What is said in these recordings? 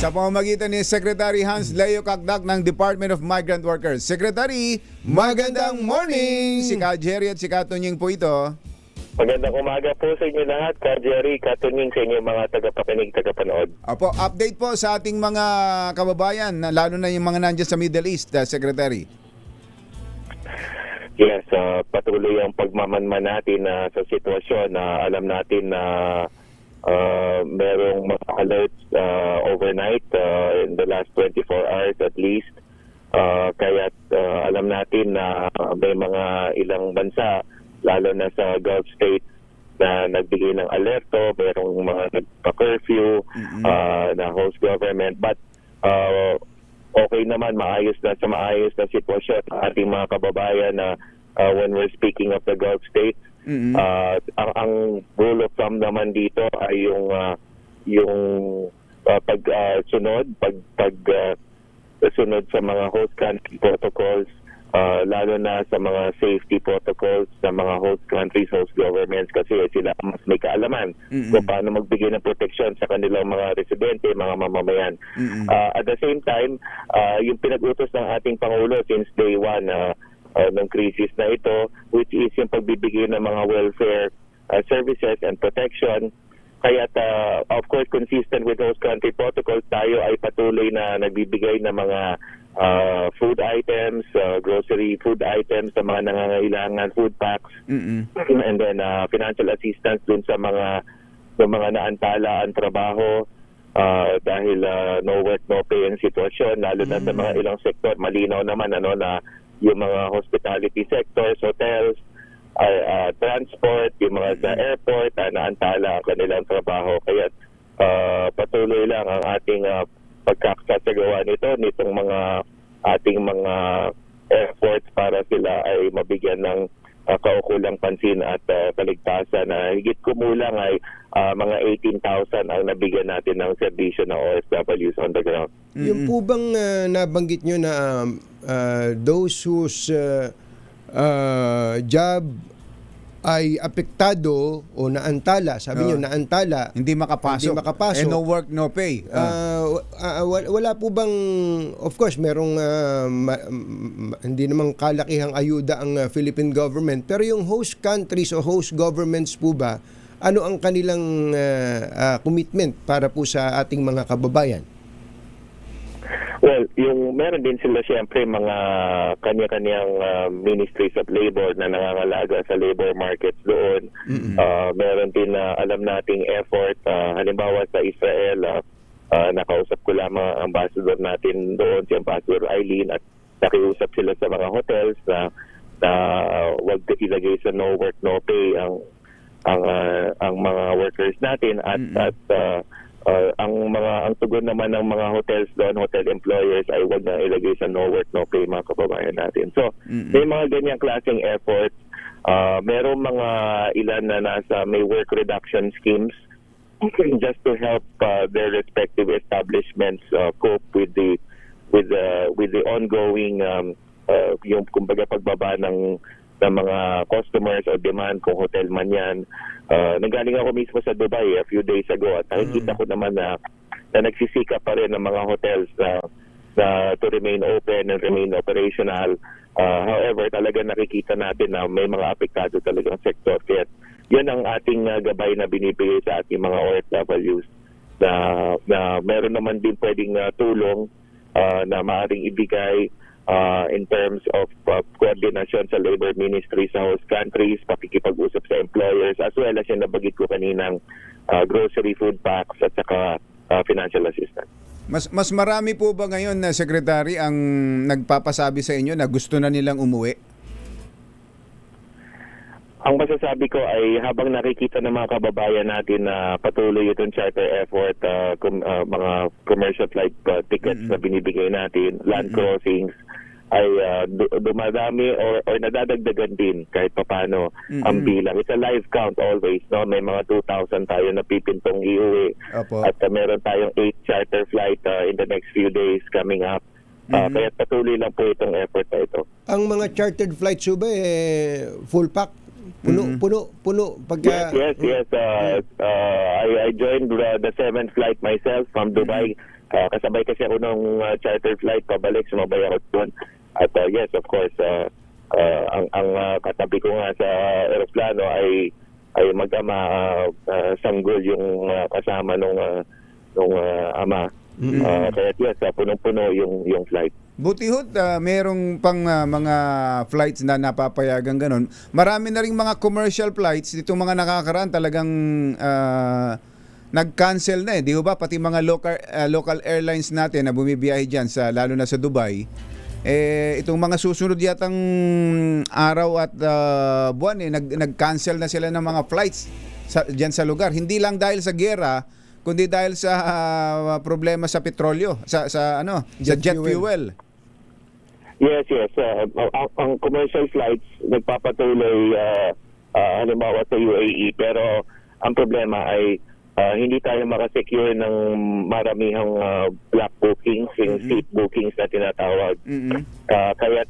sa pamamagitan ni Secretary Hans Leo Cacdac ng Department of Migrant Workers. Secretary, magandang morning! Si Ka Jerry at si Ka Tunying po ito. Magandang umaga po sa inyo lahat, Ka Jerry, Ka Tunying, sa inyo mga tagapakinig, tagapanood. Opo, update po sa ating mga kababayan, lalo na yung mga nandiyan sa Middle East, Secretary. Yes, patuloy ang pagmamanman natin sa sitwasyon na alam natin na merong mga alerts overnight in the last 24 hours at least. Kaya alam natin na may mga ilang bansa, lalo na sa Gulf states, na nagbigay ng alerto, merong mga nagpa-curfew na host government. But okay naman, maayos na sitwasyon ang ating mga kababayan na when we're speaking of the Gulf states. Ang rule of thumb naman dito ay yung pagsunod sa mga host country protocols, lalo na sa mga safety protocols sa mga host countries, host governments, kasi sila mas may kaalaman kung paano magbigay ng proteksyon sa kanilang mga residente, mga mamamayan. At the same time, yung pinag-utos ng ating Pangulo since day one ng crisis na ito, which is yung pagbibigay ng mga welfare services and protection. Kaya of course, consistent with host country protocols, tayo ay patuloy na nagbibigay ng mga food items, grocery food items sa mga nangangailangan, food packs, and then financial assistance dun sa mga naantala ang trabaho dahil no work, no pay ang sitwasyon, lalo na sa mga ilang sektor. Malinaw naman na yung mga hospitality sectors, hotels, transport, yung mga sa airport, naantala ang kanilang trabaho. Kaya patuloy lang ang ating pagkakasagawa nitong mga ating mga efforts para sila ay mabigyan ng kaukulang pansin at kaligtasan. Higit kumulang ay mga 18,000 ang nabigyan natin ng serbisyo ng OFWs on the ground. Yung po bang nabanggit nyo na those whose job ay apektado o naantala, sabi nyo naantala, Hindi makapasok. makapasok. No work, no pay. Wala po bang, of course, merong hindi namang kalakihang ayuda ang Philippine government, pero yung host countries o host governments po ba, ano ang kanilang commitment para po sa ating mga kababayan? Well, meron din sila siyempre mga kanya-kanyang ministries of labor na nangangalaga sa labor markets doon. Meron din alam nating effort, halimbawa sa Israel, nakausap ko lamang ang ambassador natin doon, si Ambassador Eileen, at nakiusap sila sa mga hotels na wag ilagay sa no work, no pay ang mga workers natin at ang tugon naman ng mga hotels doon, hotel employers, ay wag na ilagay sa no work, no pay mga kababayan natin. So, may mga ganyang klaseng efforts. Merong mga ilan na may work reduction schemes just to help their respective establishments cope with the ongoing yung kumbaga pagbaba ng mga customers o demand kung hotel man yan. Nanggaling ako mismo sa Dubai a few days ago at nakikita ko naman na nagsisikap pa rin ng mga hotels na to remain open and remain operational. However, talaga nakikita natin na may mga apektado talagang sektor. Kaya yun ang ating gabay na binibigay sa ating mga OFWs na meron naman din pwedeng tulong na maaaring ibigay in terms of coordination sa labor ministry sa host countries, pakikipag-usap sa employers, as well as yung nabagit ko kaninang grocery food packs at saka financial assistance. Mas marami po ba ngayon na Secretary ang nagpapasabi sa inyo na gusto na nilang umuwi? Ang masasabi ko ay habang nakikita ng mga kababayan natin na patuloy itong charter effort, mga commercial flight tickets na binibigay natin, land crossings, ay dumadami or nadadagdagan din kahit papano ang bilang. It's a live count always, no? May mga 2,000 tayo na pipintong iuwi. Opo. At meron tayong 8 charter flight in the next few days coming up. Kaya patuloy lang po itong effort na ito. Ang mga chartered flights ba full pack? Puno pagka... Yes. I joined the 7th flight myself from Dubai kasabay kasi ako ng charter flight pabalik, sumabay ako doon. At yes, of course, ang katabi ko nga sa aeroplano ay mag-ama, sanggol yung kasama nung ama. Kaya yes, punong-puno yung flight. Buti ho't merong pang mga flights na napapayagan ganun. Marami na ring mga commercial flights. Itong mga nakakaraan talagang nag-cancel na di ba? Pati mga local airlines natin na bumibiyahe dyan, lalo na sa Dubai. Itong mga susunod yatang araw at buwan, nag-cancel na sila ng mga flights dyan sa lugar. Hindi lang dahil sa giyera, kundi dahil sa problema sa petrolyo, sa jet fuel. Yes. Ang commercial flights nagpapatuloy halimbawa sa UAE, pero ang problema ay hindi tayo makasecure ng maramihang block bookings, yung seat bookings na tinatawag. Kaya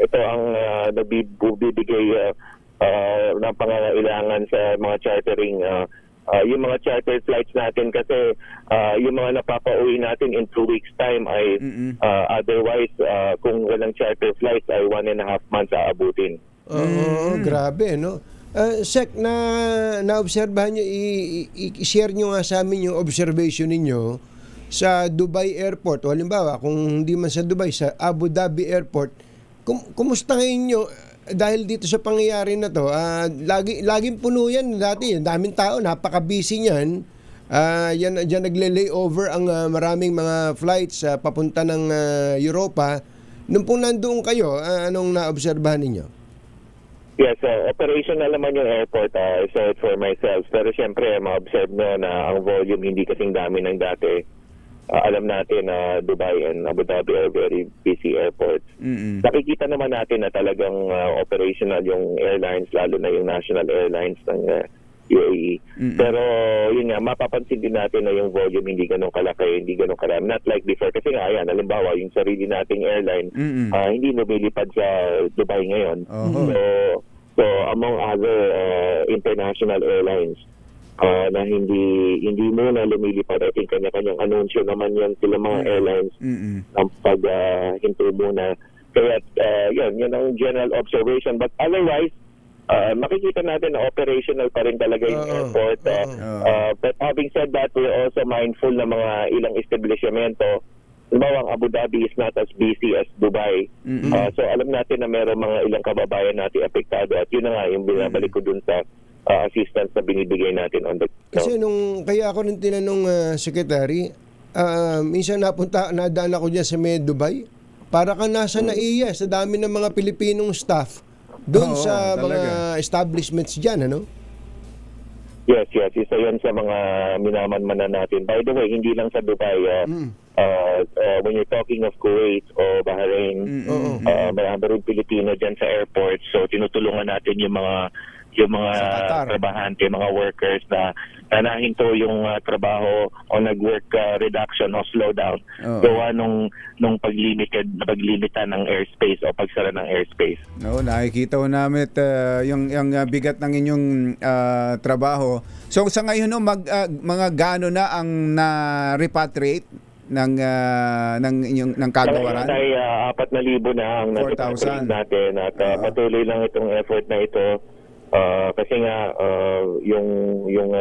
ito ang nagbibigay ng pangangailangan sa mga chartering. Yung mga charter flights natin kasi yung mga napapauwi natin in 2 weeks time ay otherwise kung walang charter flights ay 1.5 months aabutin. Grabe, no? Sek, naobserbahan nyo, i-share nyo nga sa amin yung observation ninyo sa Dubai Airport. O halimbawa, kung hindi man sa Dubai, sa Abu Dhabi Airport, kumusta ngayon nyo? Dahil dito sa pangyayari na to, laging puno yan dati. Daming tao, napaka-busy niyan. Diyan nagle-layover ang maraming mga flights papunta ng Europa. Nung pong nandoon kayo, anong naobserbahan ninyo? Yes, operational naman yung airport. I saw it for myself. Pero siyempre, ma-observe nyo na ang volume hindi kasing dami ng dati. Alam natin na Dubai and Abu Dhabi are very busy airports. Nakikita naman natin na talagang operational yung airlines, lalo na yung national airlines ng UAE. Pero yun nga, mapapansin din natin na yung volume hindi ganun kalaki, hindi ganun karami. Not like before. Kasi nga, ayan, halimbawa, yung sarili nating airline, hindi lumilipad sa Dubai ngayon. So among other international airlines, na hindi muna lumilipad. I think kanya-kanyang anunsyo naman yan sila mga airlines ang paghinto muna. Kaya yun ang general observation. But otherwise, makikita natin na operational pa rin talaga yung airport. But having said that, we're also mindful na mga ilang establishmento. Halimbawa, ang Abu Dhabi is not as busy as Dubai. So alam natin na meron mga ilang kababayan natin apektado. At yun na nga yung binabalik ko dun sa assistance na binibigay natin on the Kasi kaya ako rin tinanong, Secretary, minsan nadaan ako dyan sa Dubai, para ka nasa NAIA, sa dami ng mga Pilipinong staff doon sa mga establishments dyan, ano? Yes. Isa yan sa mga minamanmanan natin. By the way, hindi lang sa Dubai. When you're talking of Kuwait o Bahrain, marami rin Pilipino dyan sa airport. So, tinutulungan natin yung mga trabahante, mga workers na nahinto yung trabaho o nag-work reduction o slowdown gawa nung paglimitan ng airspace o pagsara ng airspace. Nakikita ko namin yung bigat ng inyong trabaho. So sa ngayon mga gaano na ang na-repatriate ng kagawaran? Ay 4,000 na ang na-repatriate natin at patuloy lang itong effort na ito. Kasi nga yung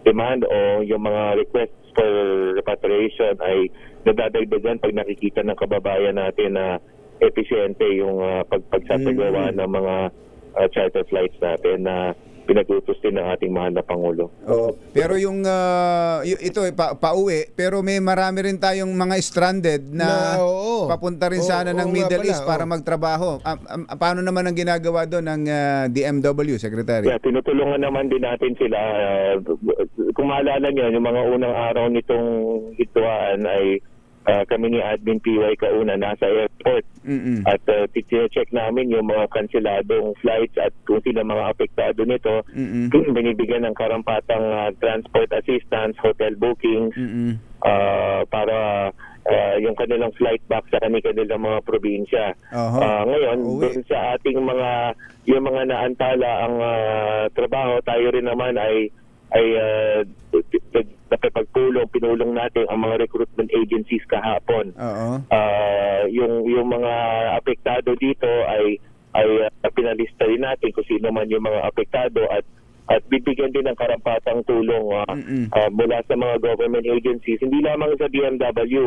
demand o yung mga requests for repatriation ay nadadagdagan pag nakikita ng kababayan natin na episyente yung pagsasagawa ng mga charter flights natin na pinag-utos din ng ating mahal na Pangulo. Pero yung ito pauwi, pero may marami rin tayong mga stranded na papunta rin sana ng Middle East para magtrabaho. Paano naman ang ginagawa doon ng DMW, Secretary? Yeah, tinutulungan naman din natin sila. Kung maalala niyo, yung mga unang araw nitong hituan ay kami ni Admin PY Kauna nasa airport at check namin yung mga kanseladong flights at kung sino mga apektado nito, binibigyan ng karampatang transport assistance, hotel bookings para yung kanilang flight back sa kanilang mga probinsya. Ngayon, dun sa ating yung mga naantala ang trabaho, tayo rin naman ay pinulong natin ang mga recruitment agencies kahapon. Oo. Yung mga apektado dito ay pinalista rin natin kung sino man yung mga apektado at bibigyan din ng karampatang tulong mula sa mga government agencies. Hindi lamang sa DMW,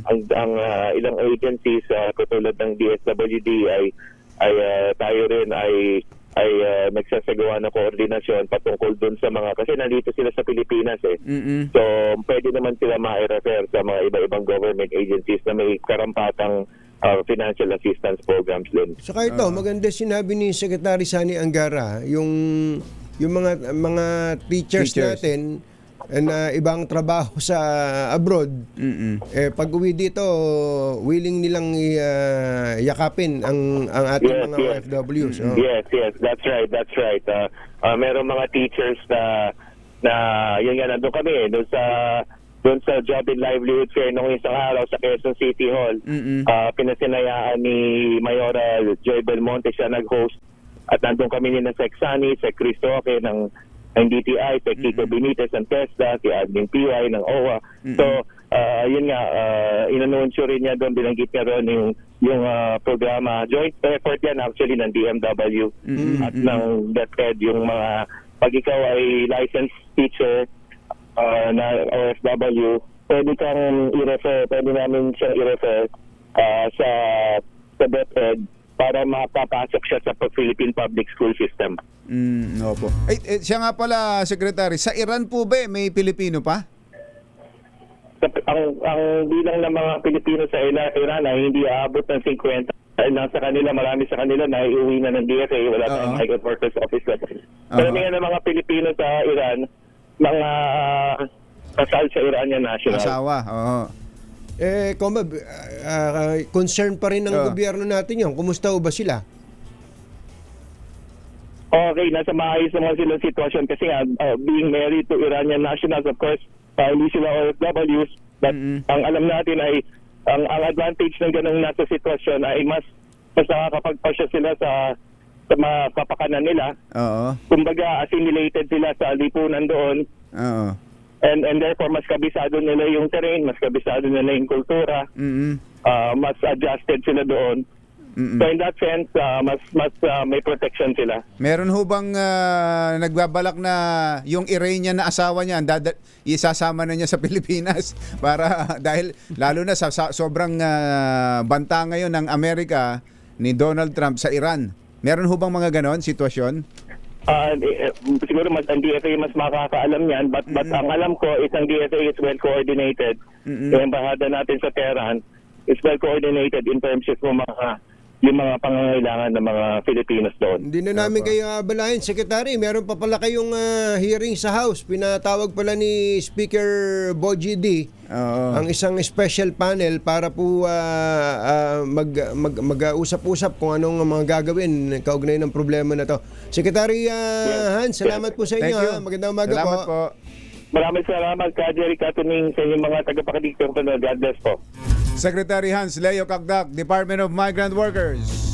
ang ilang agencies katulad ng DSWD ay tayo rin ay nagsasagawa ng koordinasyon patungkol dun sa mga, kasi nandito sila sa Pilipinas So, pwede naman sila ma-refer sa mga iba-ibang government agencies na may karampatang financial assistance programs din. Saka ito, maganda sinabi ni Secretary Sani Angara, yung mga teachers natin na ibang trabaho sa abroad, pag uwi dito, willing nilang yakapin ang ating mga OFWs. Yes, that's right. Merong mga teachers na yun nga, nandun kami, doon sa Job and Livelihood Fair nung isang araw sa Quezon City Hall. Pinasinayaan ni Mayora Joy Belmonte siya nag-host, at nandun kami ni Sec Sani, Sec Cristoque ng DTI, Sec Kiko Benitez ng TESDA, si Admin PY ng OWA. So, yun nga, inanunsyo rin niya doon, binanggit niya doon yung programa. Joint effort yan actually ng DMW at ng DepEd, yung mga, pag ikaw ay licensed teacher na OFW, pwede namin siya i-refer sa DepEd para mapapasok siya sa Philippine Public School System. Opo. Siya nga pala, Secretary, sa Iran po ba may Pilipino pa? Ang bilang ng mga Pilipino sa Iran ay hindi aabot ng 50. Sa kanila, marami sa kanila na iuwi na ng DFA, wala tayong migrant workers office. Karamihan ng mga Pilipino sa Iran, mga kasal sa Iranian national. Asawa, oo. Concern pa rin ng gobyerno natin yun. Kumusta ba sila? Okay, nasa maayos naman silang sitwasyon kasi being married to Iranian nationals, of course, hindi sila OFWs, but ang alam natin ay ang advantage ng ganung nasa sitwasyon ay mas nakakapagpasya sila sa mga kapakanan nila. Oo. Kumbaga, assimilated sila sa lipunan doon. Oo. And therefore, mas kabisado nila yung terrain, mas kabisado nila yung kultura, mas adjusted sila doon. So in that sense, mas may protection sila. Meron ho bang nagbabalak na yung Iranian na asawa niya isasama na niya sa Pilipinas para dahil lalo na sa sobrang banta ngayon ng Amerika ni Donald Trump sa Iran. Meron ho bang mga ganon sitwasyon? Siguro ang DFA mas makakaalam yan, but ang alam ko is ang DFA is well coordinated. Yung embahada natin sa Tehran is well coordinated in terms of yung mga pangangailangan ng mga Filipinos doon. Hindi na namin kayo abalahin, Secretary. Meron pa pala kayong hearing sa House. Pinatawag pala ni Speaker Boji D ang isang special panel para po mag-usap-usap kung anong mga gagawin kaugnay ng problema na to. Secretary Hans, salamat po sa inyo. Magandang umaga po. Maraming salamat, Jerry Katuning, sa inyong mga tagapakinig. God bless po. Secretary Hans Leo Cagdac, Department of Migrant Workers.